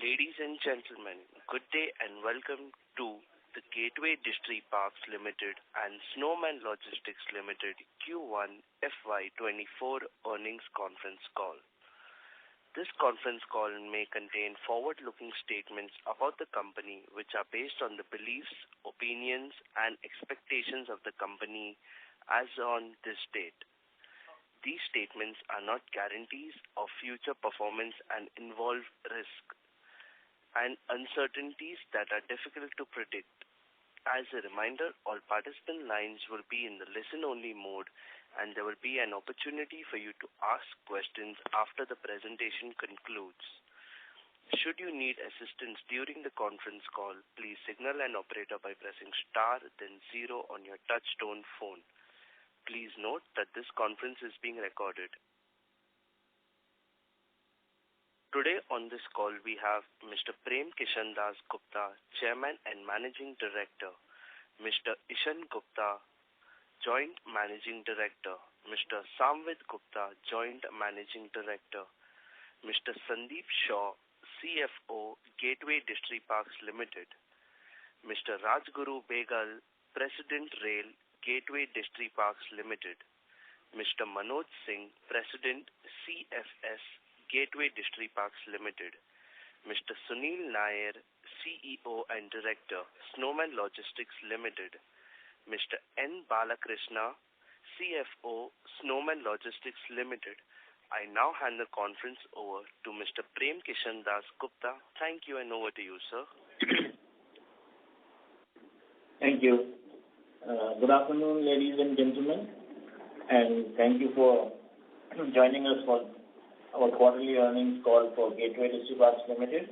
Ladies and gentlemen, good day and welcome to the Gateway Distiparks Ltd and Snowman Logistics Ltd Q1 FY2024 earnings conference call. This conference call may contain forward-looking statements about the company which are based on the beliefs, opinions and expectations of the company as on this date. These statements are not guarantees of future performance and involve risk and uncertainties that are difficult to predict. As a reminder, all participant lines will be in the listen-only mode and there will be an opportunity for you to ask questions after the presentation concludes. Should you need assistance during the conference call, please signal an operator by pressing star then 0 on your touch-tone phone. Please note that this conference is being recorded. Today on this call we have Mr. Prem Kishan Das Gupta, Chairman and Managing Director, Mr. Ishan Gupta, Joint Managing Director, Mr. Samvid Gupta, Joint Managing Director, Mr. Sandeep Shaw, CFO, Gateway Distiparks Ltd, Mr. Rajguru Begal, President Rail, Gateway Distiparks Ltd, Mr. Manoj Singh, President, CFS, Gateway Distiparks Ltd, Mr. Sunil Nair, CEO and Director, Snowman Logistics Ltd, Mr. N. Balakrishna, CFO, Snowman Logistics Ltd. I now hand the conference over to Mr. Prem Kishan Das Gupta. Thank you and over to you, sir. Thank you. Good afternoon, ladies and gentlemen, and thank you for joining us for our quarterly earnings call for Gateway Distiparks Ltd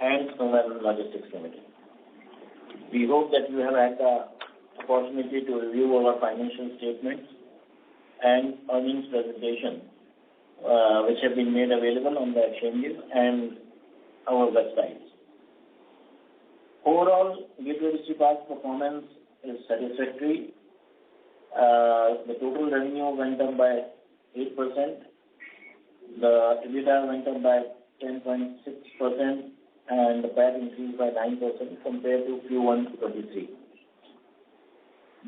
and Snowman Logistics Ltd. We hope that you have had the opportunity to review our financial statements and earnings presentation, which have been made available on the exchanges and our websites. Overall, Gateway Distiparks performance is satisfactory. The total revenue went up by 8%. The EBITDA went up by 10.6% and the PAT increased by 9% compared to Q1 23.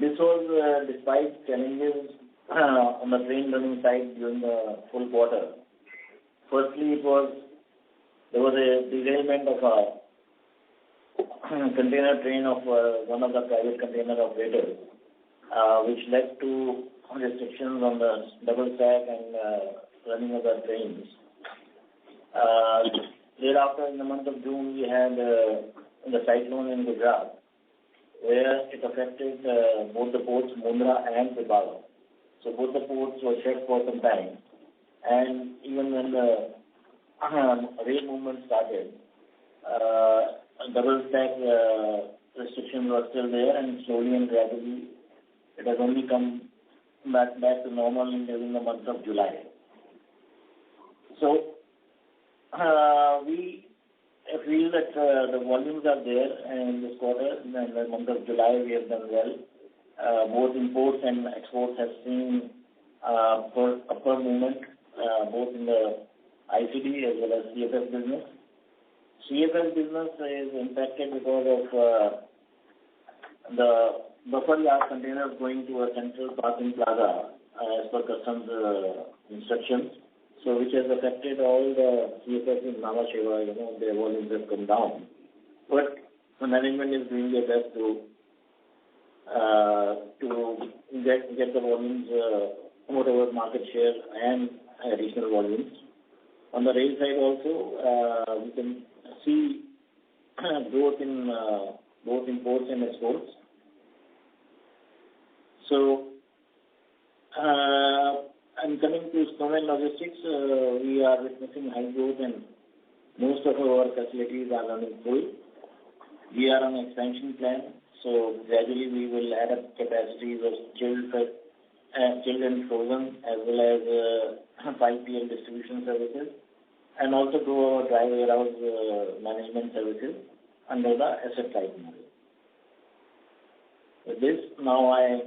This was despite challenges on the train running side during the full quarter. Firstly, there was a derailment of a container train of one of the private container operators, which led to restrictions on the double stack and running of the trains. Thereafter, in the month of June, we had the cyclone in Gujarat, where it affected both the ports, Mundra and Pipavav. So both the ports were shut for some time, and even when the rail movement started, double stack restrictions were still there, and slowly and gradually it has only come back to normal during the month of July. So we feel that the volumes are there, and in this quarter, in the month of July, we have done well. Both imports and exports have seen upper movement, both in the ICD as well as CFS business. CFS business is impacted because of the buffer yard containers going to a central parking plaza as per customs instructions, so which has affected all the CFS in Nava Sheva. Their volumes have come down. But the management is doing their best to get the volumes, whatever market share and additional volumes. On the rail side also, we can see growth in both imports and exports. So, and coming to Snowman Logistics, we are witnessing high growth and most of our facilities are running full. We are on an expansion plan, so gradually we will add up capacities of chilled and frozen as well as 5PL distribution services, and also grow our dry warehouse management services under the asset-light model. With this, now I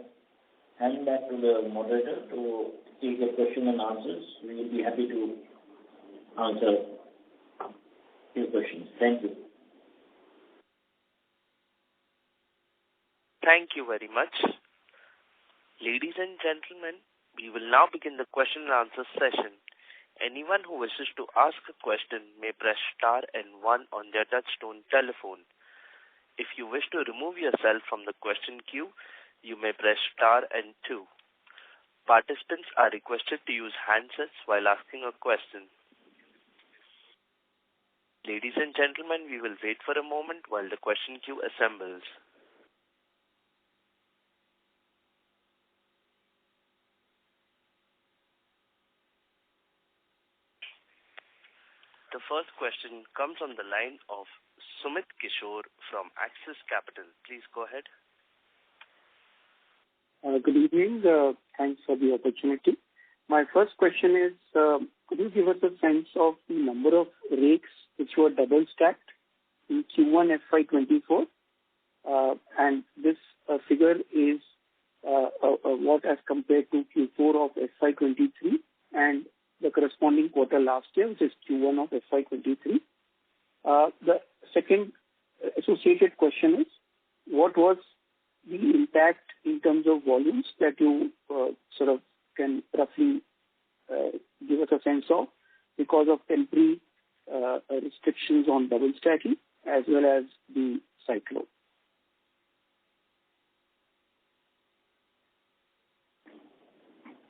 hand back to the moderator to take the question and answers. We will be happy to answer your questions. Thank you. Thank you very much. Ladies and gentlemen, we will now begin the question and answer session. Anyone who wishes to ask a question may press star and 1 on their touchtone telephone. If you wish to remove yourself from the question queue, you may press star and 2. Participants are requested to use handsets while asking a question. Ladies and gentlemen, we will wait for a moment while the question queue assembles. The first question comes on the line of Sumit Kishore from Axis Capital. Please go ahead. Good evening. Thanks for the opportunity. My first question is, could you give us a sense of the number of rakes which were double stacked in Q1 FY24? And this figure is what as compared to Q4 of FY23 and the corresponding quarter last year, which is Q1 of FY23. The second associated question is, what was the impact in terms of volumes that you sort of can roughly give us a sense of because of temporary restrictions on double stacking as well as the cyclone?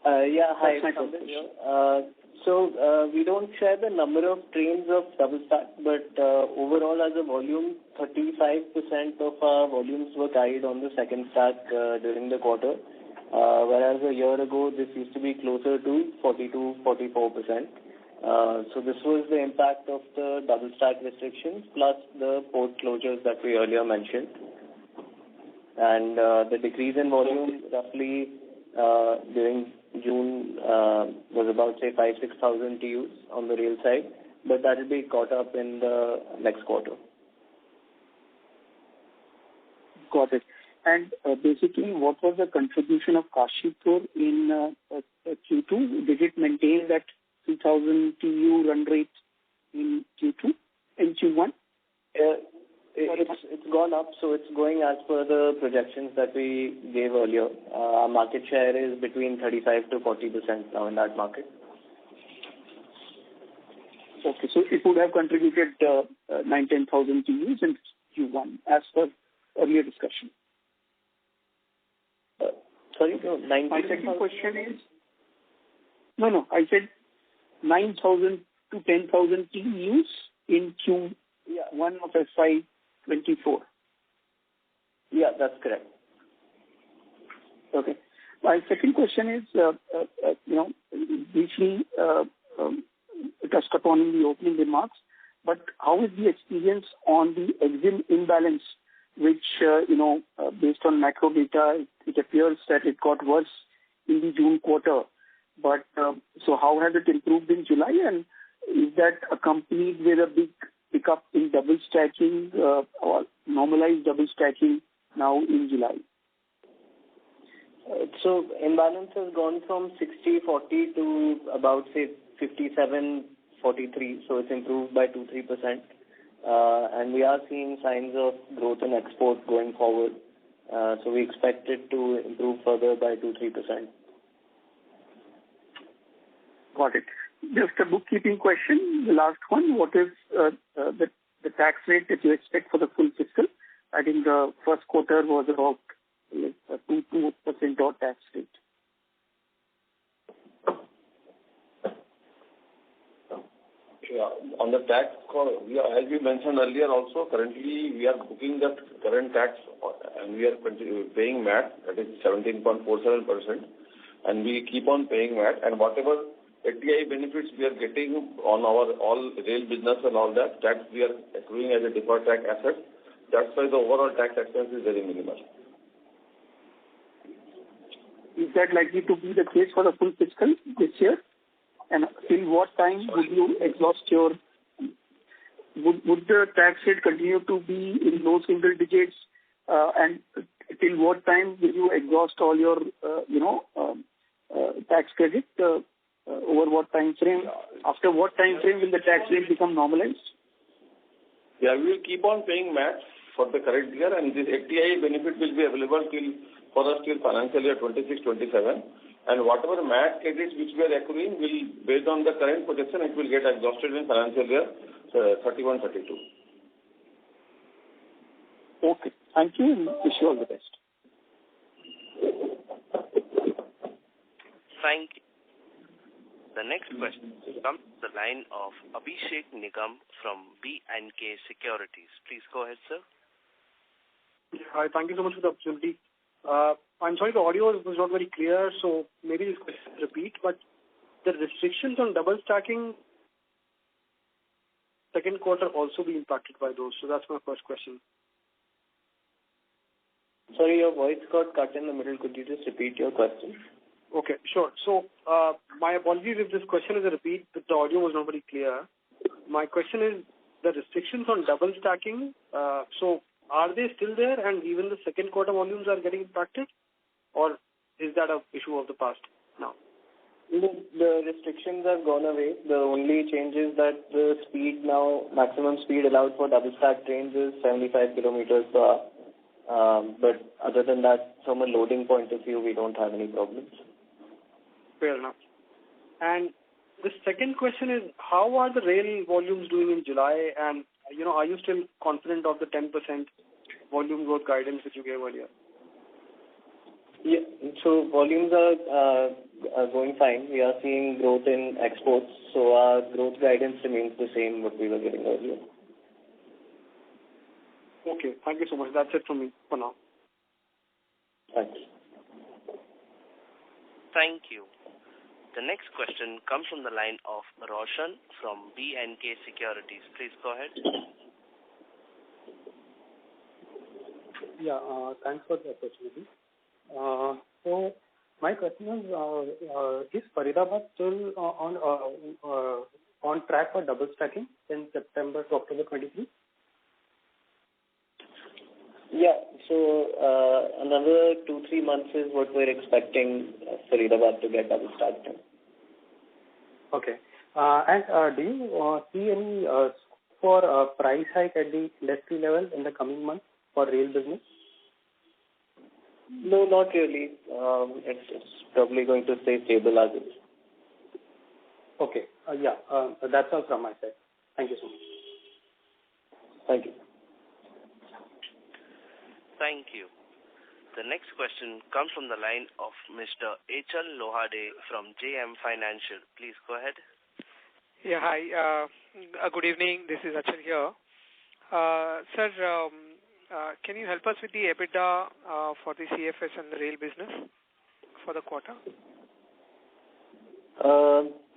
Hi, So we don't share the number of trains of double stack, but overall as a volume, 35% of our volumes were carried on the second stack during the quarter, whereas a year ago this used to be closer to 42-44%. So this was the impact of the double stack restrictions plus the port closures that we earlier mentioned. And the decrease in volume roughly during June was about, say, 5,000-6,000 TEUs on the rail side, but that will be caught up in the next quarter. Got it. And basically, what was the contribution of Kashipur in Q2? Did it maintain that 3,000 TEU run rate in Q2, in Q1? It's gone up, so it's going as per the projections that we gave earlier. Our market share is between 35 to 40% now in that market. Okay, so it would have contributed 9,000-10,000 TEUs in Q1 as per earlier discussion. Sorry, no, 9,000. My second question is, I said 9,000 to 10,000 TEUs in Q1 of FY24. Yeah, that's correct. Okay. My second question is, briefly touched upon in the opening remarks, but how is the experience on the EXIM imbalance, which, based on macro data, it appears that it got worse in the June quarter. But so how has it improved in July, and is that accompanied with a big pickup in double stacking or normalized double stacking now in July? So imbalance has gone from 60-40 to about, say, 57-43, so it's improved by 2-3%. And we are seeing signs of growth in export going forward. So we expect it to improve further by 2-3%. Got it. Just a bookkeeping question, the last one. What is the tax rate that you expect for the full fiscal? I think the first quarter was about 2% odd tax rate. Yeah, on the tax, as we mentioned earlier also, currently we are booking the current tax and we are paying MAT, that is 17.47%, and we keep on paying MAT, and whatever FDI benefits we are getting on our all rail business and all that, tax we are accruing as a deferred tax asset. That's why the overall tax expense is very minimal. Is that likely to be the case for the full fiscal this year? And till what time would you exhaust your... Would the tax rate continue to be in low single digits? And till what time will you exhaust all your, tax credit? Over what time frame? After what time frame will the tax rate become normalized? Yeah, we will keep on paying MAT for the current year, and this FTI benefit will be available for us till financial year 26-27. And whatever MAT credits which we are accruing will, based on the current projection, it will get exhausted in financial year 31-32. Okay. Thank you, and wish you all the best. Thank you. The next question comes from the line of Abhishek Nigam from B&K Securities. Please go ahead, sir. Hi, thank you so much for the opportunity. I'm sorry, the audio was not very clear, so maybe this question repeat, but the restrictions on double stacking, second quarter also be impacted by those. So that's my first question. Sorry, your voice got cut in the middle. Could you just repeat your question? Okay, sure. So my apologies if this question is a repeat, but the audio was not very clear. My question is the restrictions on double stacking. So are they still there, and even the second quarter volumes are getting impacted, or is that an issue of the past now? The restrictions have gone away. The only change is that the speed now, maximum speed allowed for double stack trains is 75 kilometers per hour. But other than that, from a loading point of view, we don't have any problems. Fair enough. And the second question is, how are the rail volumes doing in July? And, are you still confident of the 10% volume growth guidance that you gave earlier? Yeah, so volumes are going fine. We are seeing growth in exports, so our growth guidance remains the same what we were getting earlier. Okay, thank you so much. That's it from me for now. Thanks. Thank you. The next question comes from the line of Roshan from B&K Securities. Please go ahead. Yeah, thanks for the opportunity. So my question is Faridabad still on track for double stacking in September to October 23? Yeah, so another 2-3 months is what we're expecting Faridabad to get double stacked in. Okay. And do you see any for price hike at the industry level in the coming months for rail business? No, not really. It's probably going to stay stable as is. Okay. Yeah, that's all from my side. Thank you so much. Thank you. Thank you. The next question comes from the line of Mr. Achal Lohade from JM Financial. Please go ahead. Yeah, hi. Good evening. This is Achal here. Sir, can you help us with the EBITDA for the CFS and the rail business for the quarter?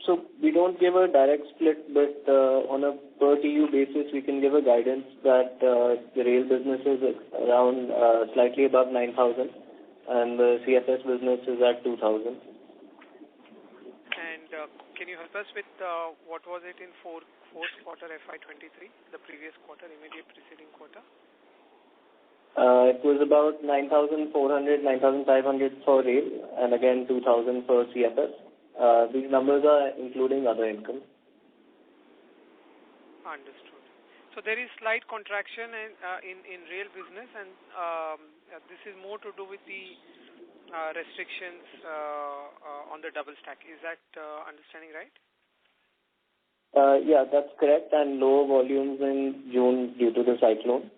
So we don't give a direct split, but on a per TU basis, we can give a guidance that the rail business is around slightly above 9,000, and the CFS business is at 2,000. And can you help us with what was it in fourth quarter FY23, the previous quarter, immediate preceding quarter? It was about 9,400, 9,500 for rail, and again 2,000 for CFS. These numbers are including other income. Understood. So there is slight contraction in rail business, and this is more to do with the restrictions on the double stack. Is that understanding right? Yeah, that's correct, and low volumes in June due to the cyclone.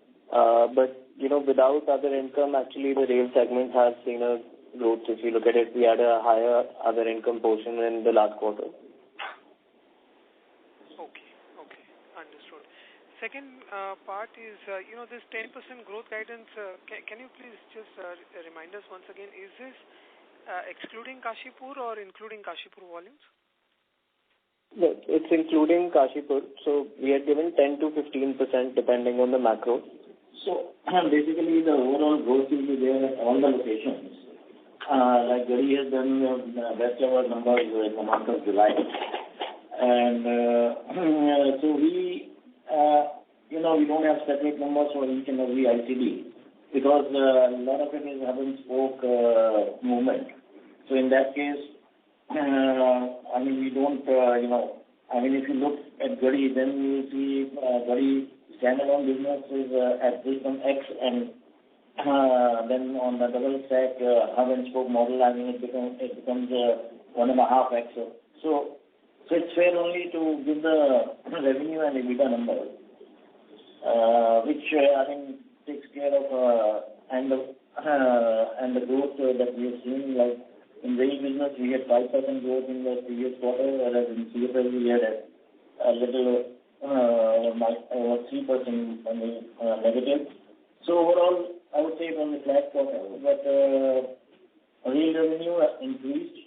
But, without other income, actually the rail segment has seen a growth. If you look at it, we had a higher other income portion in the last quarter. Okay, understood. Second part is, this 10% growth guidance, can you please just remind us once again, is this excluding Kashipur or including Kashipur volumes? No, it's including Kashipur. So we had given 10 to 15% depending on the macro. So basically the overall growth will be there at all the locations. Like Gari has done the best ever numbers in the month of July. And so we don't have separate numbers for each and every ICD because a lot of it is hub and spoke movement. So in that case, we don't, if you look at Gari, then you see Gari standalone business is at 3.x, and then on the double stack hub and spoke model, I mean, it becomes 1.5x. So it's fair only to give the revenue and EBITDA number, which I think takes care of and the growth that we have seen. Like in rail business, we had 5% growth in the previous quarter, whereas in CFL we had a little 3% negative. So overall, I would say it was a flat quarter, but rail revenue increased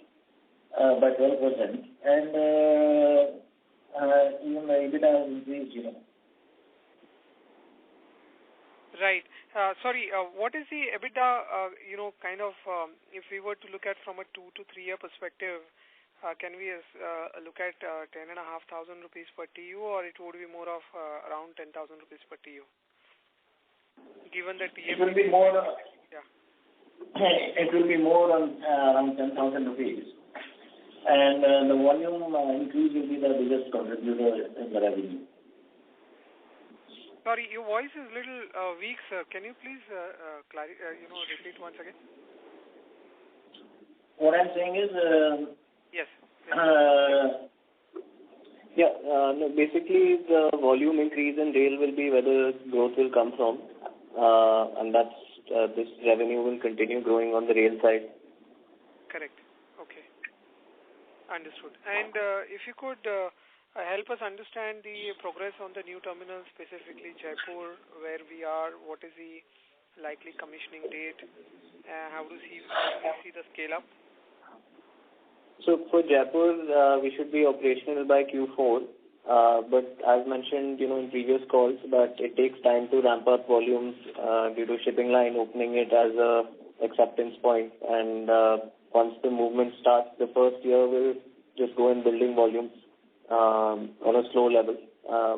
by 12%, and even the EBITDA has increased, Right. Sorry, what is the EBITDA, if we were to look at from a 2 to 3 year perspective, can we look at 10,500 rupees per TU, or it would be more of around 10,000 rupees per TU? Given that it will be more. Yeah. It will be more on around 10,000 rupees, and the volume increase will be the biggest contributor in the revenue. Sorry, your voice is a little weak, sir. Can you please repeat once again? What I'm saying is. Yes. No, basically the volume increase in rail will be where the growth will come from, and that's this revenue will continue growing on the rail side. Correct. Okay. Understood. And if you could help us understand the progress on the new terminal, specifically Jaipur, where we are, what is the likely commissioning date, how do you see the scale up? So for Jaipur, we should be operational by Q4. But as mentioned, in previous calls, that it takes time to ramp up volumes due to shipping line opening it as a acceptance point. And once the movement starts, the first year will just go in building volumes on a slow level.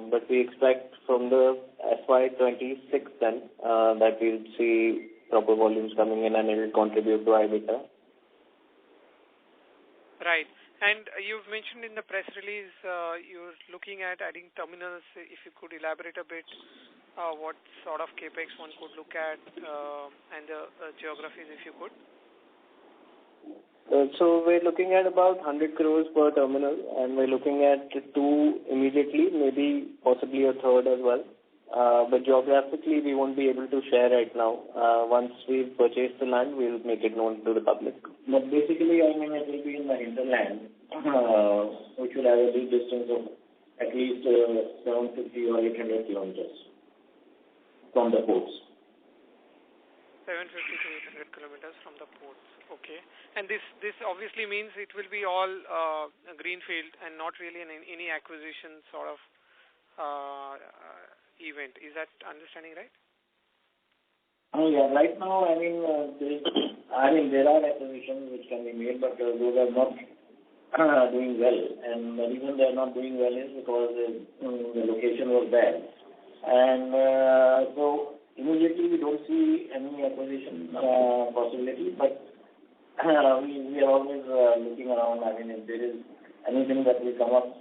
But we expect from the FY2026 then that we'll see proper volumes coming in and it will contribute to EBITDA. Right. And you've mentioned in the press release you're looking at adding terminals. If you could elaborate a bit what sort of capex one could look at and the geographies, if you could. So we're looking at about 100 crores per terminal, and we're looking at 2 immediately, maybe possibly a third as well. But geographically, we won't be able to share right now. Once we've purchased the land, we'll make it known to the public. But basically, I mean, it will be in the hinterland, which will have a big distance of at least 750 or 800 kilometers from the ports. 750 to 800 kilometers from the ports. Okay. And this obviously means it will be all greenfield and not really any acquisition sort of event. Is that understanding right? Oh yeah. Right now, I mean, there are acquisitions which can be made, but those are not doing well. And the reason they are not doing well is because the location was bad. And so immediately we don't see any acquisition possibility, but we are always looking around. I mean, if there is anything that will come up,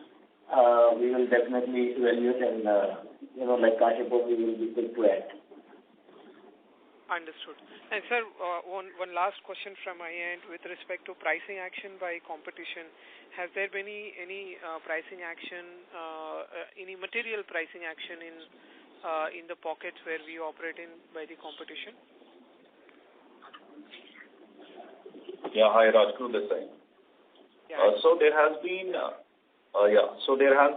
we will definitely evaluate and, like Kashipur, we will be quick to act. Understood. And sir, one last question from my end with respect to pricing action by competition. Has there been any pricing action, any material pricing action in the pockets where we operate in by the competition? Yeah, hi, Rajguru this side. Yeah. So there has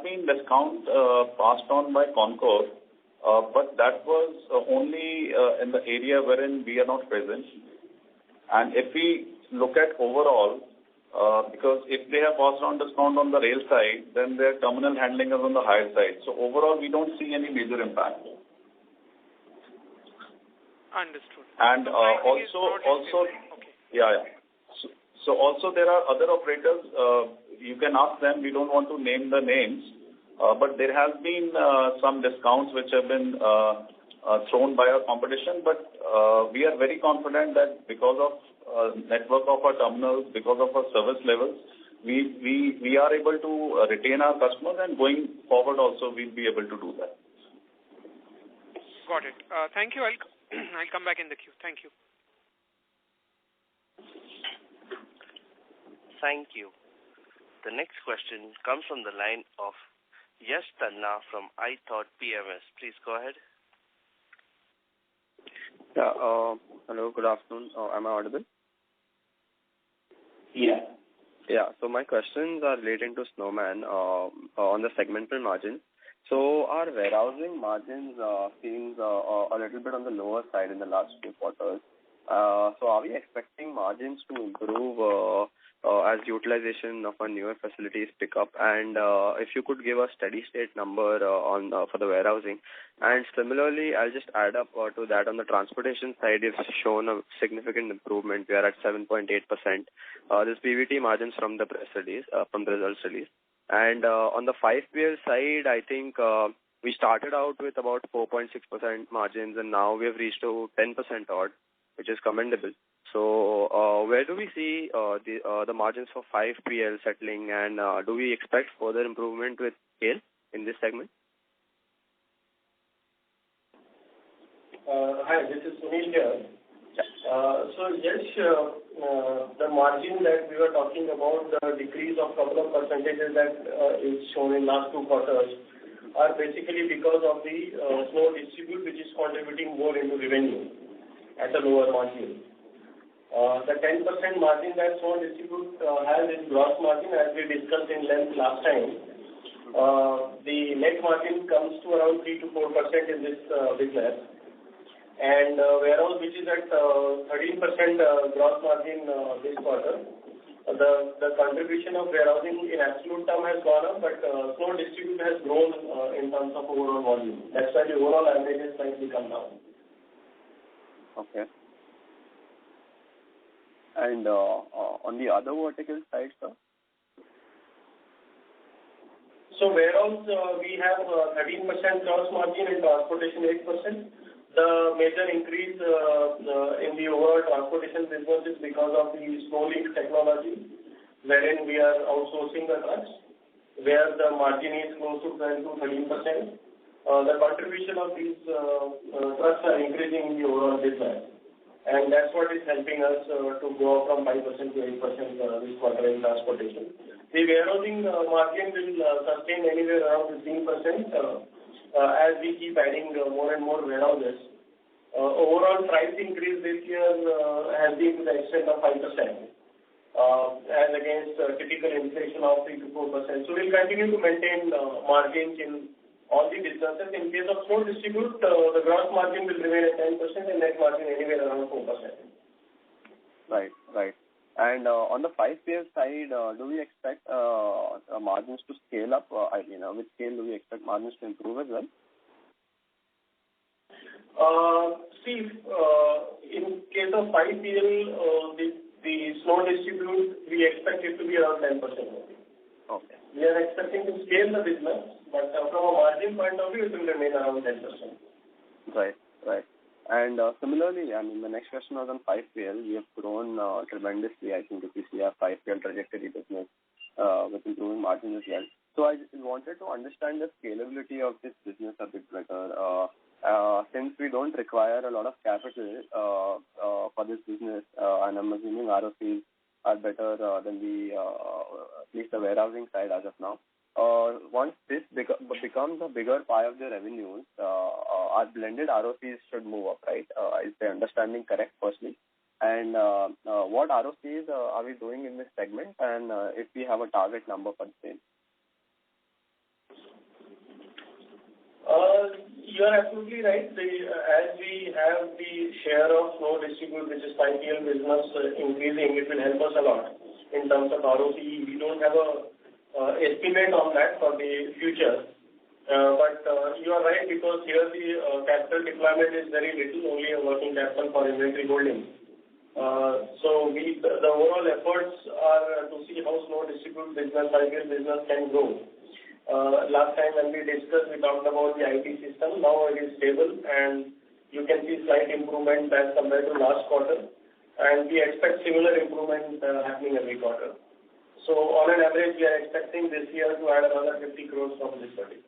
been discount passed on by Concall, but that was only in the area wherein we are not present. And if we look at overall, because if they have passed on discount on the rail side, then their terminal handling is on the higher side. So overall, we don't see any major impact. Understood. And also, okay. Yeah. So also there are other operators. You can ask them. We don't want to name the names, but there has been some discounts which have been thrown by our competition. But we are very confident that because of network of our terminals, because of our service levels, we are able to retain our customers, and going forward also we'll be able to do that. Got it. Thank you. I'll come back in the queue. Thank you. Thank you. The next question comes from the line of Yash Tanna from iThought PMS. Please go ahead. Yeah. Hello. Good afternoon. Am I audible? Yeah. Yeah. So my questions are relating to Snowman on the segmental margins. So our warehousing margins seems a little bit on the lower side in the last few quarters. So are we expecting margins to improve as utilization of our newer facilities pick up? And if you could give a steady state number for the warehousing. And similarly, I'll just add up to that on the transportation side, it's shown a significant improvement. We are at 7.8%. This PBT margins from the press release, from the results release. And on the 5PL side, I think we started out with about 4.6% margins, and now we have reached to 10% odd, which is commendable. So where do we see the margins for 5PL settling, and do we expect further improvement with scale in this segment? Hi, this is Sunil here. So yes, the margin that we were talking about, the decrease of couple of percentages that is shown in last 2 quarters are basically because of the snow distribute, which is contributing more into revenue at a lower margin. The 10% margin that snow distribute has is gross margin, as we discussed in length last time. The net margin comes to around 3 to 4% in this business. And warehouse, which is at 13% gross margin this quarter, the contribution of warehousing in absolute term has gone up, but snow distribute has grown in terms of overall volume. That's why the overall average has slightly come down. Okay. And on the other vertical side, sir? So warehouse, we have 13% gross margin and transportation 8%. The major increase in the overall transportation business is because of the SnowLink technology, wherein we are outsourcing the trucks, where the margin is close to 12 to 13%. The contribution of these trucks are increasing in the overall business, and that's what is helping us to go from 5% to 8% this quarter in transportation. The warehousing margin will sustain anywhere around 15% as we keep adding more and more warehouses. Overall price increase this year has been to the extent of 5%, as against typical inflation of 3 to 4%. So we'll continue to maintain margins in all the businesses. In case of snow distribute, the gross margin will remain at 10% and net margin anywhere around 4%. Right, right. And on the 5PL side, do we expect margins to scale up? With scale, do we expect margins to improve as well? In case of 5PL, the snow distribute, we expect it to be around 10%. Okay. We are expecting to scale the business, but from a margin point of view, it will remain around 10%. Right, right. And similarly, the next question was on 5PL. We have grown tremendously, I think, if you see our 5PL trajectory business with improving margins as well. So I wanted to understand the scalability of this business a bit better. Since we don't require a lot of capital for this business, and I'm assuming ROCs are better than at least the warehousing side as of now. Once this becomes a bigger pie of the revenues, our blended ROCs should move up, right? Is the understanding correct, firstly? And what ROCs are we doing in this segment, and if we have a target number for the same? You are absolutely right. As we have the share of snow distribute, which is 5PL business increasing, it will help us a lot in terms of ROCE. We don't have a estimate on that for the future. But you are right, because here the capital deployment is very little, only a working capital for inventory holding. So the overall efforts are to see how snow distribute business, 5PL business can grow. Last time when we discussed, we talked about the IT system. Now it is stable, and you can see slight improvement as compared to last quarter. And we expect similar improvement happening every quarter. So on an average, we are expecting this year to add another 50 crores from this study.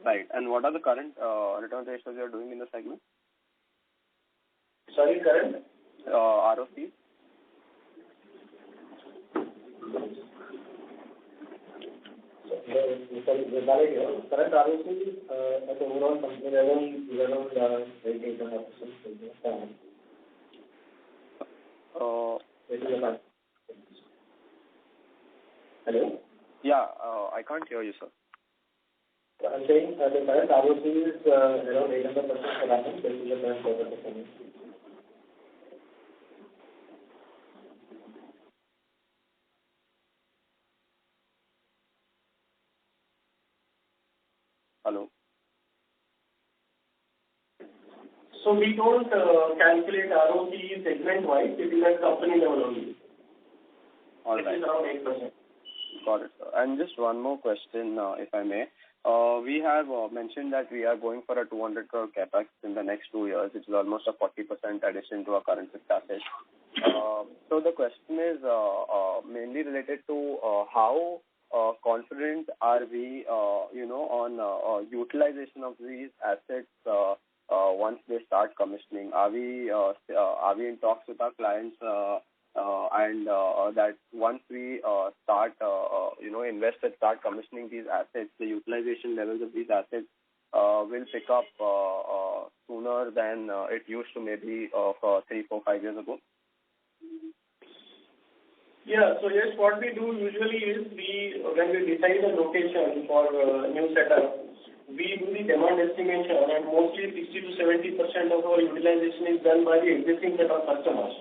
Right. And what are the current return ratios you're doing in the segment? Sorry, current? ROC? Current ROC is at overall company level 11.8%. Hello? Yeah, I can't hear you, sir. I'm saying the current ROC is around 800% per annum. This is the current quarter performance. Hello? So we don't calculate ROC segment-wise. It is at company level only. All It right. is around 8%. Got it, sir. And just one more question, if I may. We have mentioned that we are going for a 200 crore capex in the next 2 years, which is almost a 40% addition to our current fixed assets. So the question is mainly related to how confident are we, on utilization of these assets once they start commissioning? Are we in talks with our clients and that once we start, invest and start commissioning these assets, the utilization levels of these assets will pick up sooner than it used to maybe 3, 4, 5 years ago? Yeah. So yes, what we do usually is when we decide a location for a new setup, we do the demand estimation, and mostly 60 to 70% of our utilization is done by the existing set of customers.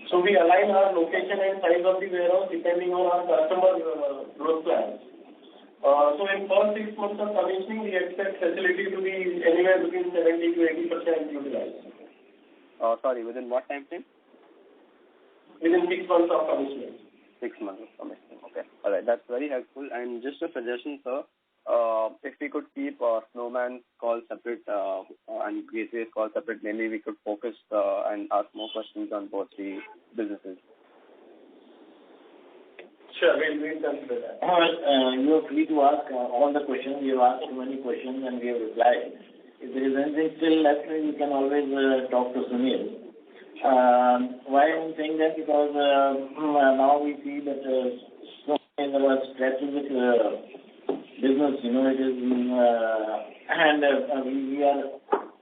So we align our location and size of the warehouse depending on our customer growth plans. So in first 6 months of commissioning, we expect facility to be anywhere between 70 to 80% utilized. Sorry, within what time frame? Within 6 months of commissioning. 6 months of commissioning. Okay. All right. That's very helpful. And just a suggestion, sir. If we could keep Snowman's call separate and Gateway's call separate, maybe we could focus and ask more questions on both the businesses. Sure, we'll consider that. You are free to ask all the questions. You have asked too many questions and we have replied. If there is anything still left, you can always talk to Sunil. Why I'm saying that? Because now we see that Snowman is our strategic business, it is, and we are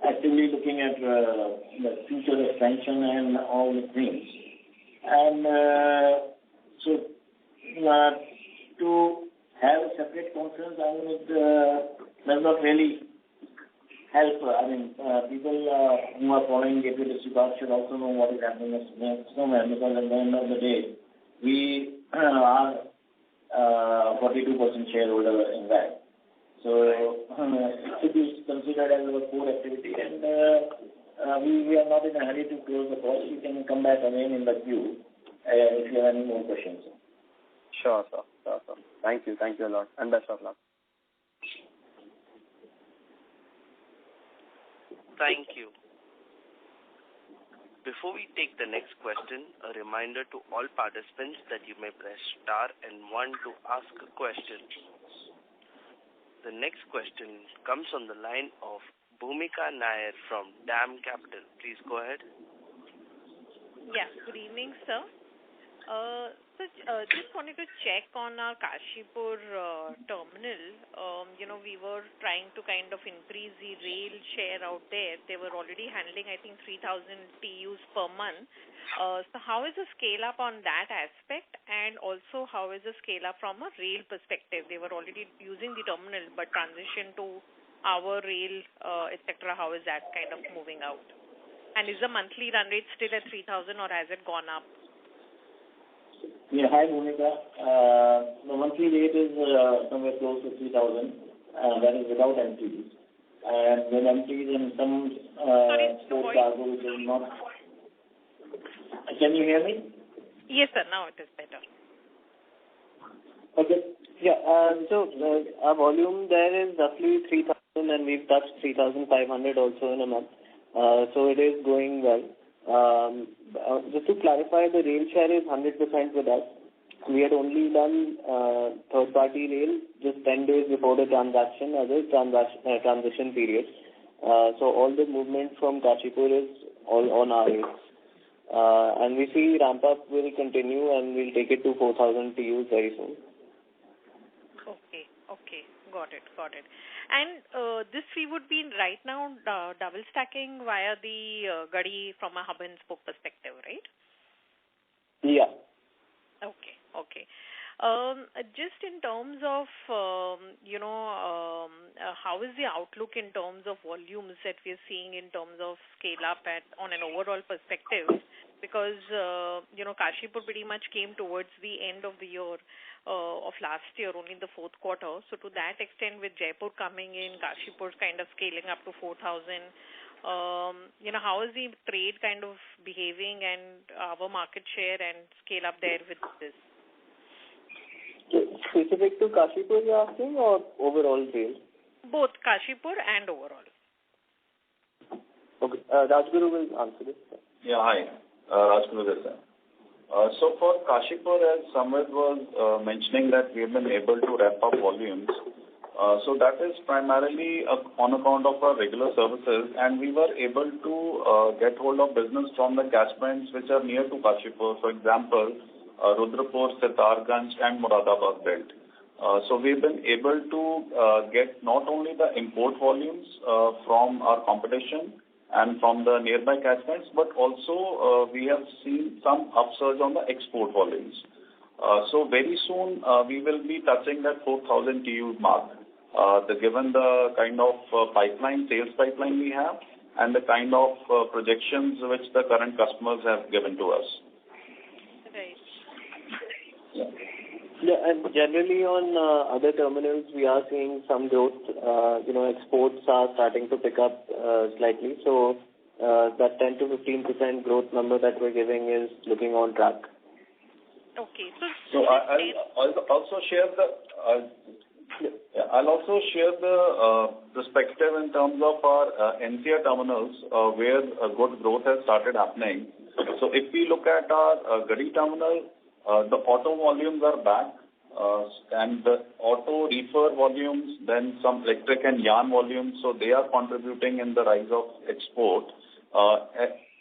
actively looking at the future expansion and all the things. And so to have a separate conference, it does not really help. People who are following Gateway Distiparks should also know what is happening at Snowman, because at the end of the day, we are 42% shareholder in that. So it should be considered as our core activity, and we are not in a hurry to close the call. You can come back again in the queue if you have any more questions. Sure, sir. Thank you a lot, and best of luck. Thank you. Before we take the next question, a reminder to all participants that you may press star and 1 to ask a question. The next question comes on the line of Bhumika Nair from DAM Capital. Please go ahead. Yeah, good evening, sir. Just wanted to check on our Kashipur terminal. We were trying to kind of increase the rail share out there. They were already handling, I think, 3,000 TUs per month. So how is the scale up on that aspect? And also, how is the scale up from a rail perspective? They were already using the terminal, but transition to our rail, etc. How is that kind of moving out? And is the monthly run rate still at 3,000 or has it gone up? Yeah, hi Bhumika. The monthly rate is somewhere close to 3,000. That is without empties. And with empties and some sport cargo which is not. Can you hear me? Yes, sir. Now it is better. Okay. Yeah. So our volume there is roughly 3,000, and we've touched 3,500 also in a month. So it is going well. Just to clarify, the rail share is 100% with us, We had only done third-party rail just 10 days before the transaction as a transition period. So all the movement from Kashipur is all on our rails. And we see ramp-up will continue and we'll take it to 4,000 TEUs very soon. Okay. Got it. And this we would be right now double stacking via the Gadi from a hub and spoke perspective, right? Yeah. Okay. Just in terms of, how is the outlook in terms of volumes that we are seeing in terms of scale up on an overall perspective? Because, Kashipur pretty much came towards the end of the year of last year, only in the fourth quarter. So to that extent, with Jaipur coming in, Kashipur kind of scaling up to 4,000, how is the trade kind of behaving and our market share and scale up there with this? Specific to Kashipur you're asking or overall sales? Both Kashipur and overall. Okay. Rajguru will answer this. Yeah, hi. Rajguru this side. So for Kashipur, as Samvid was mentioning that we have been able to ramp up volumes. So that is primarily on account of our regular services, and we were able to get hold of business from the catchments which are near to Kashipur. For example, Rudrapur, Sitarganj and Moradabad belt. So we've been able to get not only the import volumes from our competition and from the nearby catchments, but also we have seen some upsurge on the export volumes. So very soon we will be touching that 4,000 TEU mark. Given the kind of sales pipeline we have and the kind of projections which the current customers have given to us. Right. Yeah, and generally on other terminals, we are seeing some growth. Exports are starting to pick up slightly. So that 10 to 15% growth number that we're giving is looking on track. Okay. So I'll also share the perspective in terms of our NCR terminals where good growth has started happening. So if we look at our Gadi terminal, the auto volumes are back, and the auto reefer volumes, then some electric and yarn volumes, so they are contributing in the rise of export.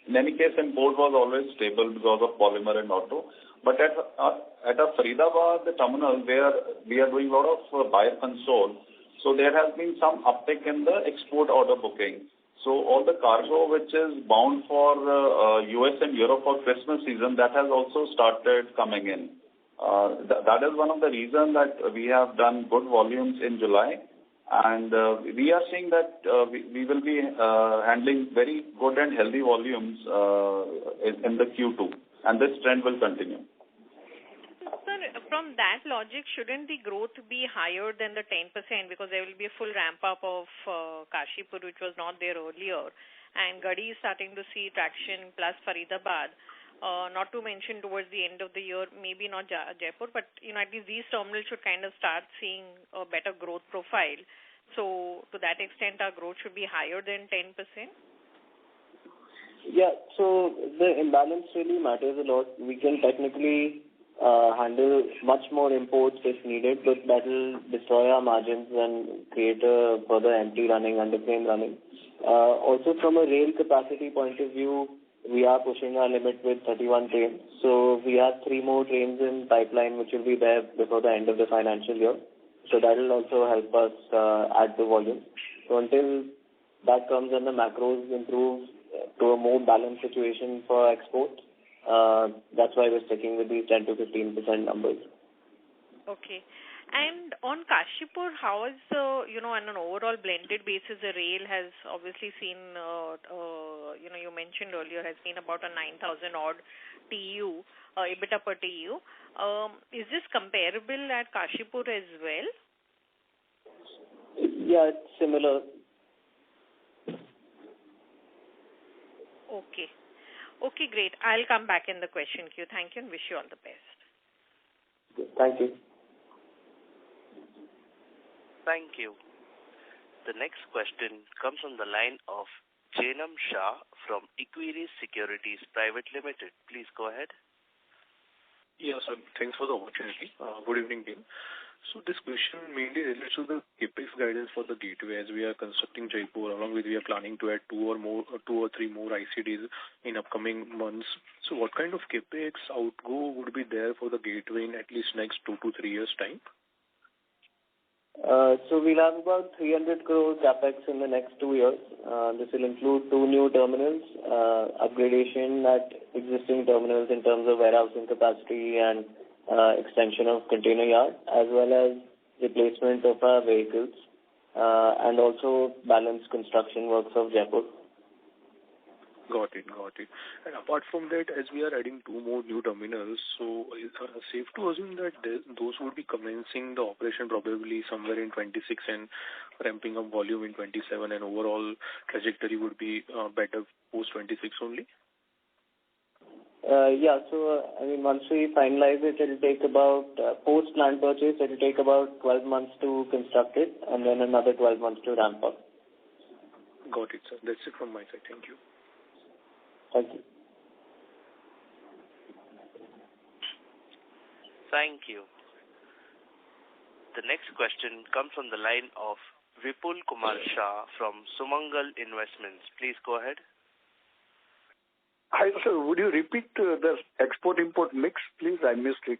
In any case, import was always stable because of polymer and auto. But at our Faridabad, the terminal, where we are doing a lot of buyer console, so there has been some uptick in the export order booking. So all the cargo which is bound for US and Europe for Christmas season, that has also started coming in. That is one of the reasons that we have done good volumes in July. And we are seeing that we will be handling very good and healthy volumes in the Q2. And this trend will continue. Sir, from that logic, shouldn't the growth be higher than the 10% because there will be a full ramp-up of Kashipur, which was not there earlier, and Gadi is starting to see traction plus Faridabad, not to mention towards the end of the year, maybe not Jaipur, but at least these terminals should kind of start seeing a better growth profile. So to that extent, our growth should be higher than 10%? Yeah, so the imbalance really matters a lot. We can technically handle much more imports if needed, but that will destroy our margins and create a further empty running, underframe running. Also from a rail capacity point of view, we are pushing our limit with 31 trains. So we have 3 more trains in pipeline which will be there before the end of the financial year. So that will also help us add the volume. So until that comes and the macros improve to a more balanced situation for export, that's why we're sticking with these 10 to 15% numbers. Okay. And on Kashipur, how is on an overall blended basis, the rail has obviously seen, you mentioned earlier, has been about a 9,000 odd TEU, EBITDA per TEU. Is this comparable at Kashipur as well? Yeah, it's similar. Okay. Okay, great. I'll come back in the question queue. Thank you and wish you all the best. Thank you. Thank you. The next question comes from the line of Jainam Shah from Equirus Securities Private Limited. Please go ahead. Yes, sir. Thanks for the opportunity. Good evening, team. So this question mainly relates to the capex guidance for the gateway, as we are constructing Jaipur, along with we are planning to add two or three more ICDs in upcoming months. So what kind of capex outgo would be there for the gateway in at least next 2 to 3 years time? So we'll have about 300 crore capex in the next 2 years. This will include 2 new terminals, upgradation at existing terminals in terms of warehousing capacity and extension of container yard, as well as replacement of our vehicles, and also balanced construction works of Jaipur. Got it. And apart from that, as we are adding 2 more new terminals, so is it safe to assume that those would be commencing the operation probably somewhere in 26 and ramping up volume in 27, and overall trajectory would be better post 26 only? So once we finalize it, it'll take about, post land purchase, it'll take about 12 months to construct it, and then another 12 months to ramp up. Got it, sir. That's it from my side. Thank you. Thank you. Thank you. The next question comes from the line of Vipul Kumar Shah from Sumangal Investments. Please go ahead. Hi, sir. Would you repeat the export-import mix, please? I missed it.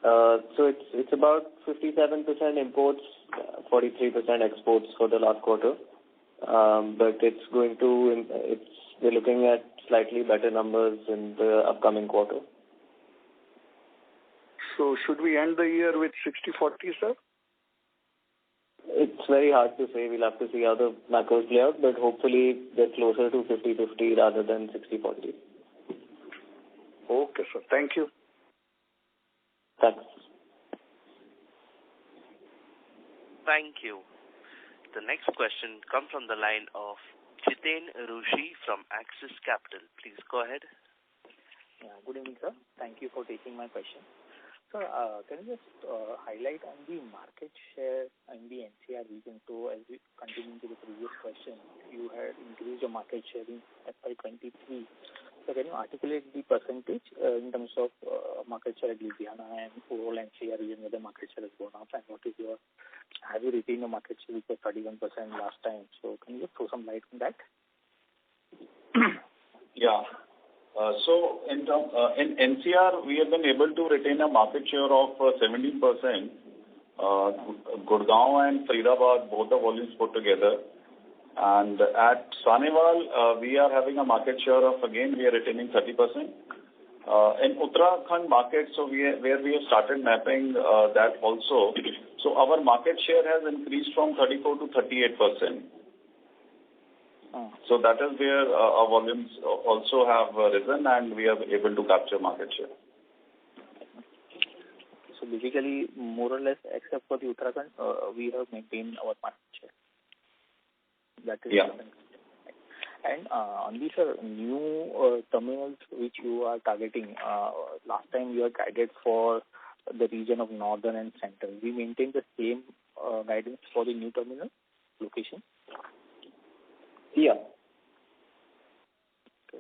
So it's about 57% imports, 43% exports for the last quarter. But we're looking at slightly better numbers in the upcoming quarter. So should we end the year with 60-40, sir? It's very hard to say. We'll have to see how the macros play out, but hopefully they're closer to 50-50 rather than 60-40. Okay, sir. Thank you. Thanks. Thank you. The next question comes from the line of Jiten Rushi from Axis Capital. Please go ahead. Good evening, sir. Thank you for taking my question. Sir, can you just highlight on the market share in the NCR region? So as we continue to the previous question, you had increased your market share in FY23. So can you articulate the percentage in terms of market share at Ludhiana and overall NCR region where the market share has gone up, and have you retained your market share which was 31% last time? So can you just throw some light on that? Yeah. So in NCR, we have been able to retain a market share of 17%. Gurgaon and Faridabad, both the volumes put together. And at Saneval, we are having a market share of, again, we are retaining 30%. In Uttarakhand market, so where we have started mapping that also. So our market share has increased from 34 to 38%. So that is where our volumes also have risen, and we are able to capture market share. So basically, more or less, except for the Uttarakhand, we have maintained our market share. That is And on these new terminals which you are targeting, last time you had guided for the region of northern and central. We maintain the same guidance for the new terminal location? Yeah.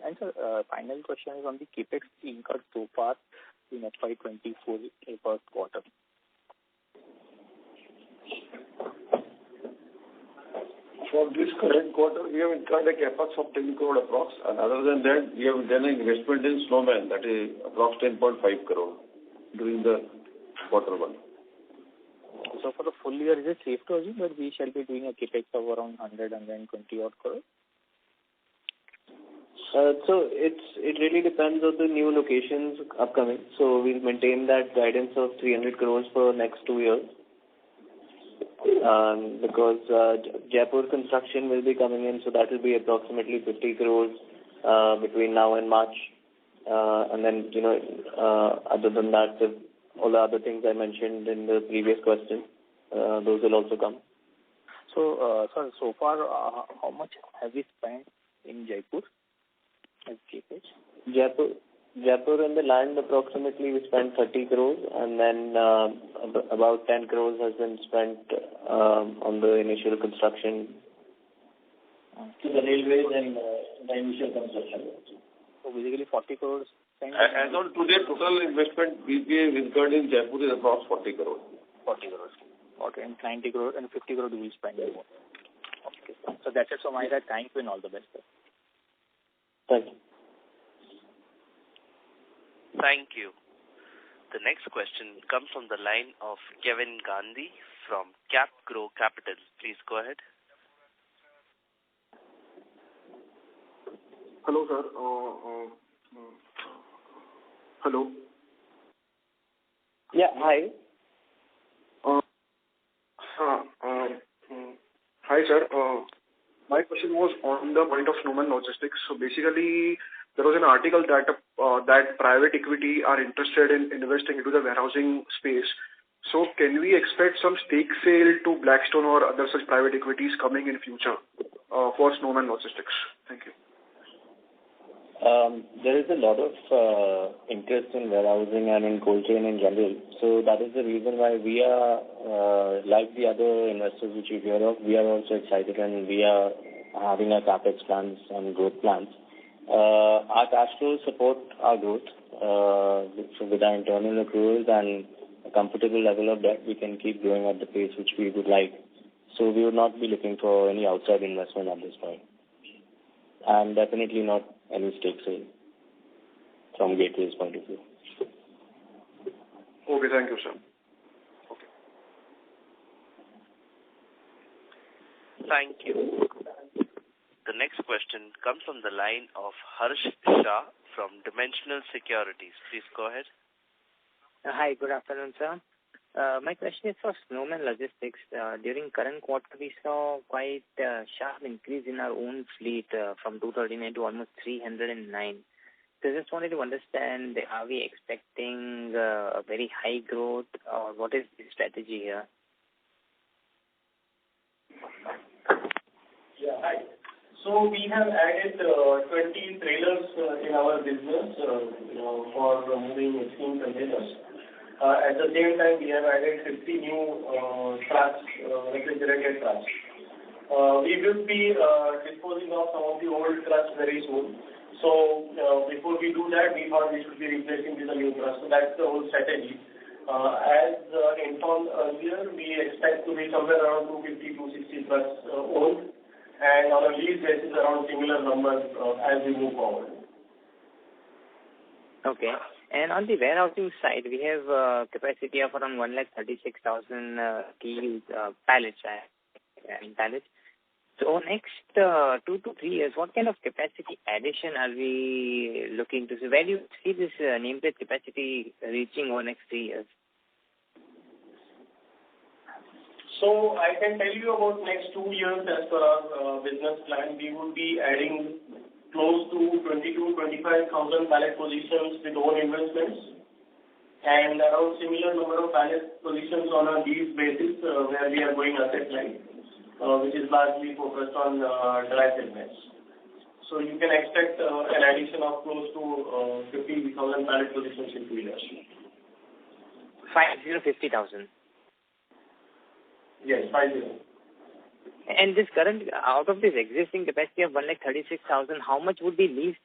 And sir, final question is on the capex incurred so far in FY24 first quarter. For this current quarter, we have incurred a capex of 10 crore approx. And other than that, we have done an investment in Snowman, that is approx 10.5 crore during the quarter one. So for the full year, is it safe to assume that we shall be doing a capex of around 120 odd crore? So it really depends on the new locations upcoming. So we'll maintain that guidance of 300 crores for next 2 years. Because Jaipur construction will be coming in, so that will be approximately 50 crores between now and March. And then, other than that, all the other things I mentioned in the previous question, those will also come. So, sir, so far, how much have we spent in Jaipur as CapEx? Jaipur and the land, approximately we spent 30 crores, and then about 10 crores has been spent on the initial construction. To the railways and the initial construction. So basically 40 crores spend? As on today, total investment we incurred in Jaipur is approx 40 crore. 40 crores. Okay, and 90 crore and 50 crore we will spend more. Okay. So that's it from my side. Thank you and all the best, sir. Thank you. Thank you. The next question comes from the line of Kevin Gandhi from CapGrow Capital. Please go ahead. Hello, sir. Hello. Yeah, hi. Hi, sir. My question was on the point of Snowman Logistics. So basically, there was an article that that private equity are interested in investing into the warehousing space. So can we expect some stake sale to Blackstone or other such private equities coming in future for Snowman Logistics? Thank you. There is a lot of interest in warehousing and in cold chain in general. So that is the reason why we are, like the other investors which you hear of, we are also excited and we are having our capex plans and growth plans. Our cash flows support our growth. So with our internal accruals and a comfortable level of debt, we can keep growing at the pace which we would like. So we would not be looking for any outside investment at this point. And definitely not any stake sale from Gateway's point of view. Okay, thank you, sir. Okay. Thank you. The next question comes from the line of Harsh Shah from Dimensional Securities. Please go ahead. Hi, good afternoon, sir. My question is for Snowman Logistics. During current quarter, we saw quite a sharp increase in our own fleet from 239 to almost 309. So I just wanted to understand, are we expecting a very high growth or what is the strategy here? Yeah, hi. So we have added 20 trailers in our business for moving extreme containers. At the same time, we have added 50 new trucks, refrigerated trucks. We will be disposing of some of the old trucks very soon. So before we do that, we thought we should be replacing with a new truck. So that's the whole strategy. As informed earlier, we expect to be somewhere around 250-260 trucks owned, and on a lease basis around similar numbers as we move forward. Okay. And on the warehousing side, we have capacity of around 136,000 TEUs pallets. So next 2 to 3 years, what kind of capacity addition are we looking to see? Where do you see this nameplate capacity reaching over next 3 years? So I can tell you about next 2 years as per our business plan. We will be adding close to 22,000-25,000 pallet positions with own investments and around similar number of pallet positions on a lease basis where we are going asset light, which is largely focused on dry segments. So you can expect an addition of close to 50,000 pallet positions in 2 years. 50,000. Yes, 50. And this current, out of this existing capacity of 136,000, how much would be leased?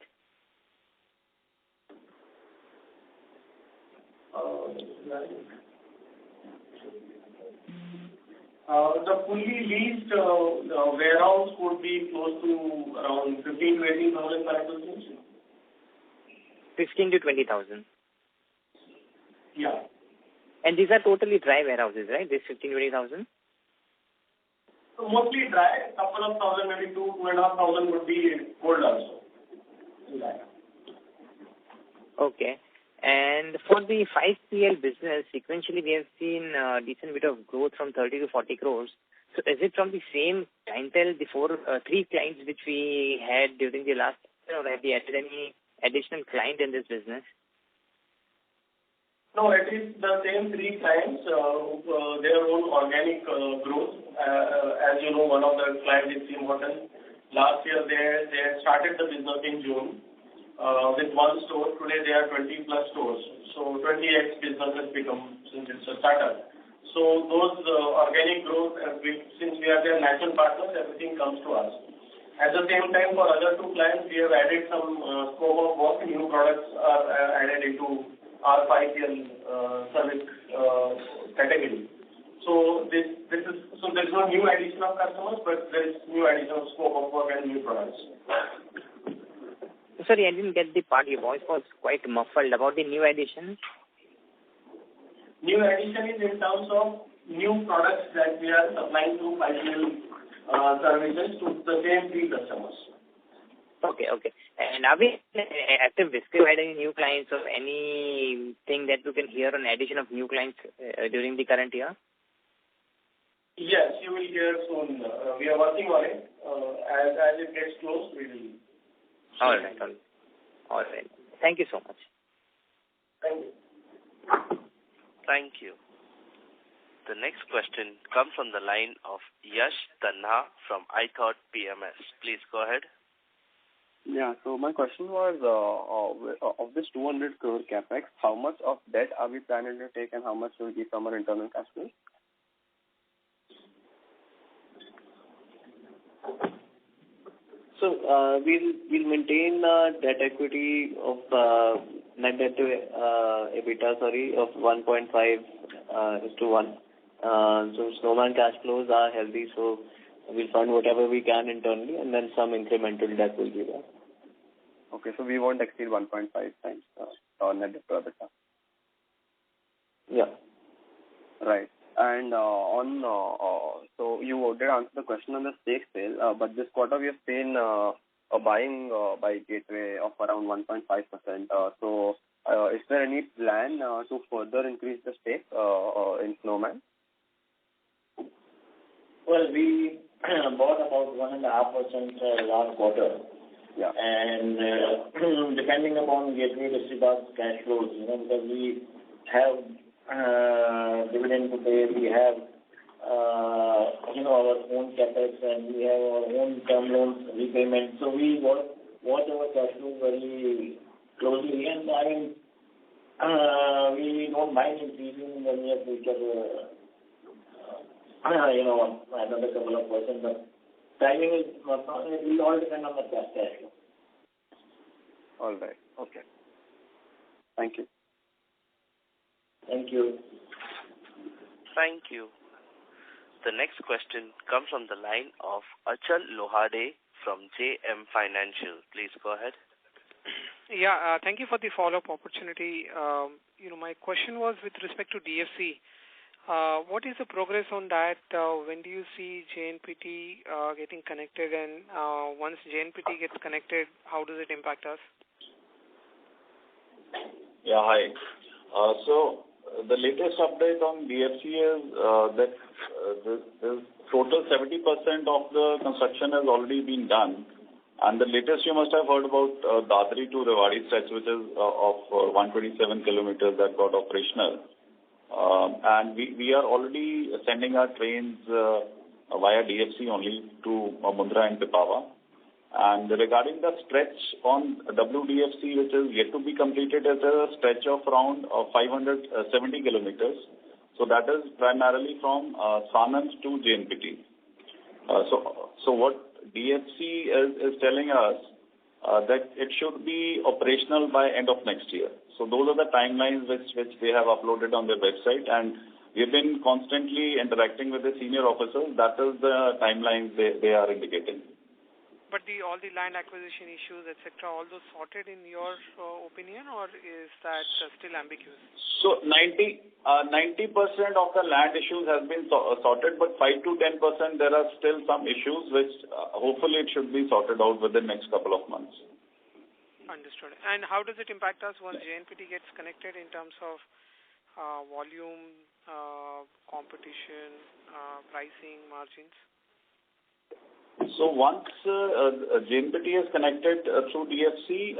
The fully leased warehouse would be close to around 15,000 to 18,000 pallet positions. 15,000 to 20,000. Yeah. And these are totally dry warehouses, right? This 15,000 to 20,000. So mostly dry, couple of thousand, maybe 2,500 would be cold also. Yeah. Okay. And for the 5PL business, sequentially we have seen a decent bit of growth from 30 to 40 crores. So is it from the same clientele, the 3 clients which we had during the last year, or have we added any additional client in this business? No, it is the same 3 clients, their own organic growth. As you know, one of the clients is Tim Horton. Last year they had started the business in June with 1 store. Today they are 20 plus stores. So 20x business has become since it's a startup. So those organic growth, since we are their national partners, everything comes to us. At the same time, for other two clients, we have added some scope of work. New products are added into our 5PL service category. So there's no new addition of customers, but there is new addition of scope of work and new products. Sorry, I didn't get the part. Your voice was quite muffled. About the new addition? New addition is in terms of new products that we are supplying through 5PL services to the same three customers. Okay. And are we active describing any new clients or anything that you can hear on addition of new clients during the current year? Yes, you will hear soon. We are working on it. As it gets close, we will. All right. Thank you so much. Thank you. Thank you. The next question comes from the line of Yash Tanha from iThought PMS. Please go ahead. Yeah, so my question was, of this 200 crore capex, how much of debt are we planning to take and how much will be from our internal cash flow? So we'll maintain debt equity of net debt to EBITDA, of 1.5:1. So Snowman cash flows are healthy, so we'll fund whatever we can internally, and then some incremental debt will be there. Okay, so we won't exceed 1.5 times net debt to EBITDA. Yeah. Right. And so you did answer the question on the stake sale, but this quarter we have seen a buying by Gateway of around 1.5%. So is there any plan to further increase the stake in Snowman? Well, we bought about 1.5% last quarter. Yeah. And depending upon Gateway Distiparks cash flows, because we have dividend to pay, we have our own capex, and we have our own term loans repayment. So we watch our cash flows very closely, and we don't mind increasing in the near future. Another couple of %, but timing is not. It will all depend on the cash flow. All right. Okay. Thank you. Thank you. Thank you. The next question comes from the line of Achal Lohade from JM Financial. Please go ahead. Yeah, thank you for the follow-up opportunity. My question was with respect to DFC. What is the progress on that? When do you see JNPT getting connected? And once JNPT gets connected, how does it impact us? Yeah, hi. So the latest update on DFC is that the total 70% of the construction has already been done. And the latest you must have heard about Dadri to Rewari stretch, which is of 127 kilometers that got operational. And we are already sending our trains via DFC only to Mundra and Pipavav. And regarding the stretch on WDFC, which is yet to be completed, is a stretch of around 570 kilometers. So that is primarily from Sanand to JNPT. So what DFC is telling us that it should be operational by end of next year. So those are the timelines which they have uploaded on their website, and we've been constantly interacting with the senior officers. That is the timelines they are indicating. But all the land acquisition issues, etc., all those sorted in your opinion, or is that still ambiguous? So 90% of the land issues have been sorted, but 5 to 10% there are still some issues which hopefully it should be sorted out within the next couple of months. Understood. And how does it impact us once JNPT gets connected in terms of volume, competition, pricing, margins? So once JNPT is connected through DFC,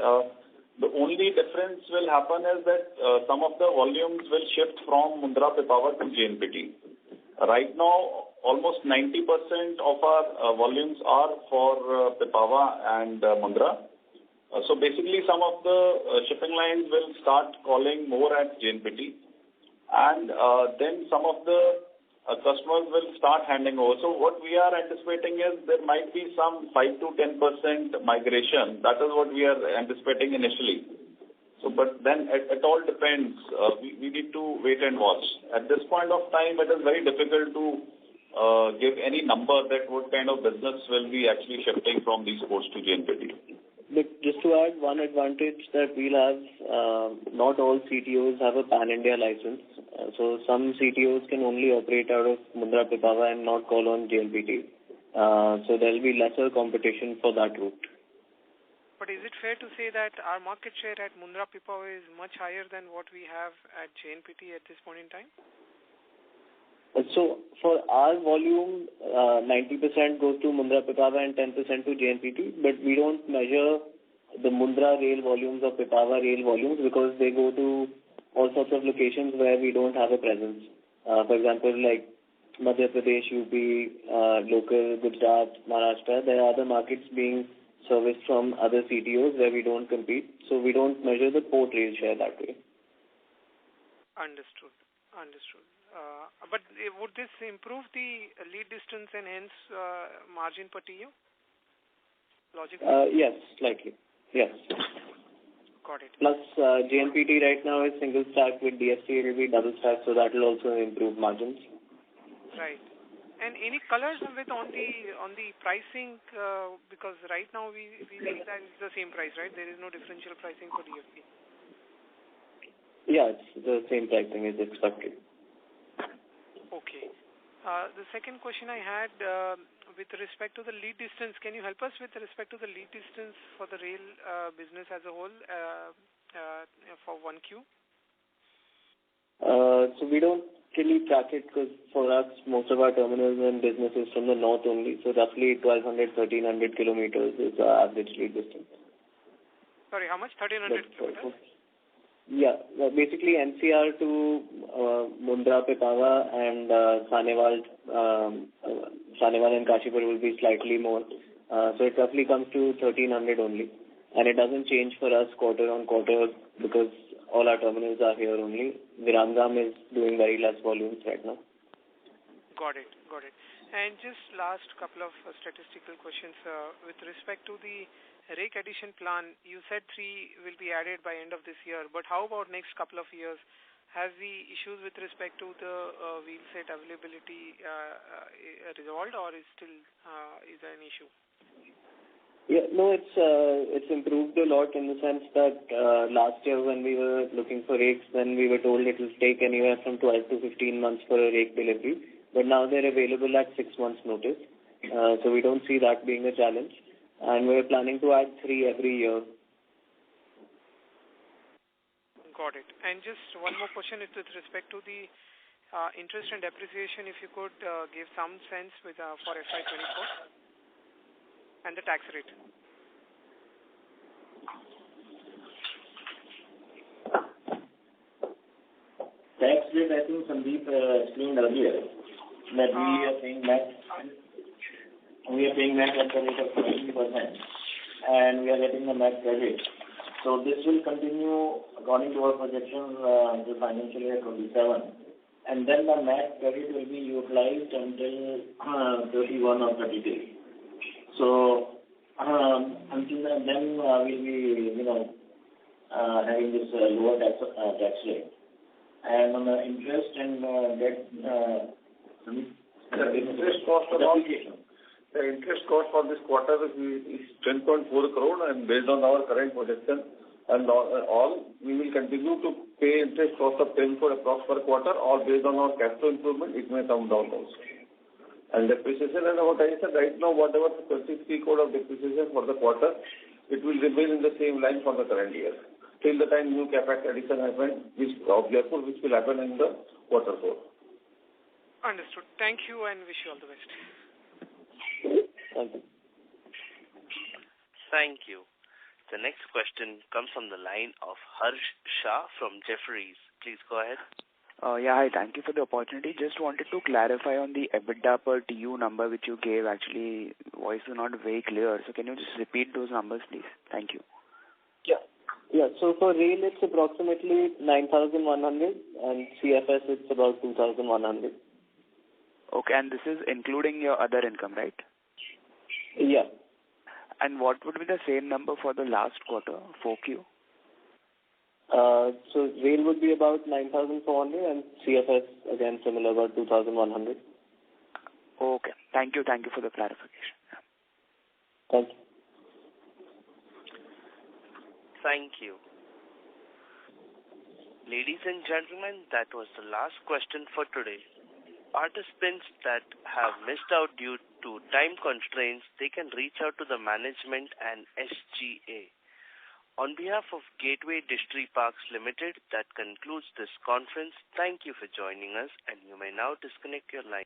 the only difference will happen is that some of the volumes will shift from Mundra Pipavav to JNPT. Right now, almost 90% of our volumes are for Pipavav and Mundra. So basically, some of the shipping lines will start calling more at JNPT, and then some of the customers will start handing over. So what we are anticipating is there might be some 5 to 10% migration. That is what we are anticipating initially. So, but then it all depends. We need to wait and watch. At this point of time, it is very difficult to give any number that what kind of business will be actually shifting from these ports to JNPT. But just to add, one advantage that we'll have, not all CTOs have a pan-India license. So some CTOs can only operate out of Mundra Pipavav and not call on JNPT. So there will be lesser competition for that route. But is it fair to say that our market share at Mundra Pipavav is much higher than what we have at JNPT at this point in time? So for our volume, 90% goes to Mundra Pipavav and 10% to JNPT, but we don't measure the Mundra rail volumes or Pipavav rail volumes because they go to all sorts of locations where we don't have a presence. For example, like Madhya Pradesh, UP, local, Gujarat, Maharashtra, there are other markets being serviced from other CTOs where we don't compete, so we don't measure the port rail share that way. Understood. But would this improve the lead distance and hence margin per TU? Logically? Yes, slightly. Yes. Got it. Plus, JNPT right now is single stack. With DFC, it will be double stack, so that will also improve margins. Right. And any colors on the pricing? Because right now we see that it's the same price, right? There is no differential pricing for DFC. Yeah, it's the same pricing as expected. Okay. The second question I had with respect to the lead distance, can you help us with respect to the lead distance for the rail business as a whole for 1Q? So we don't really track it because for us, most of our terminals and businesses from the north only. So roughly 1,200, 1,300 kilometers is our average lead distance. Sorry, how much? 1,300 kilometers? Yeah, basically NCR to Mundra, Pipavav and Sahnewal and Kashipur will be slightly more. So it roughly comes to 1,300 only. And it doesn't change for us quarter on quarter because all our terminals are here only. Viramgam is doing very less volumes right now. Got it. And just last couple of statistical questions. With respect to the rake addition plan, you said 3 will be added by end of this year, but how about next couple of years? Has the issues with respect to the wheel set availability resolved, or is still is there an issue? Yeah, no, it's improved a lot in the sense that last year when we were looking for rakes, then we were told it will take anywhere from 12 to 15 months for a rake delivery, but now they're available at 6 months notice. So we don't see that being a challenge. And we're planning to add 3 every year. Got it. And just one more question is with respect to the interest and depreciation, if you could give some sense with for FY24 and the tax rate. Tax rate, I think Sandeep explained earlier that we are paying back at the rate of 20%, and we are getting the MAT credit. So this will continue according to our projections until financial year 27, and then the MAT credit will be utilized until 31 or 30 days. So until then we'll be having this lower tax rate. And on the interest and debt, the interest cost the interest cost for this quarter is 10.4 crore, and based on our current projection and all, we will continue to pay interest cost of 10 crore approx per quarter, or based on our cash flow improvement, it may come down also. And depreciation and amortization, right now, whatever 23 crore of depreciation for the quarter, it will remain in the same line for the current year, till the time new capex addition happens, which will happen in the quarter 4. Understood. Thank you and wish you all the best. Thank you. Thank you. The next question comes from the line of Harsh Shah from Jefferies. Please go ahead. Yeah, hi. Thank you for the opportunity. Just wanted to clarify on the EBITDA per TU number which you gave. Actually, voice is not very clear. So can you just repeat those numbers, please? Thank you. Yeah. So for rail, it's approximately 9,100, and CFS it's about 2,100. Okay, and this is including your other income, right? Yeah. And what would be the same number for the last quarter, 4Q? So rail would be about 9,400 and CFS again similar, about 2,100. Okay. Thank you for the clarification. Thank you. Thank you. Ladies and gentlemen, that was the last question for today. Participants that have missed out due to time constraints, they can reach out to the management and SGA. On behalf of Gateway Distriparks Ltd, that concludes this conference. Thank you for joining us, and you may now disconnect your line.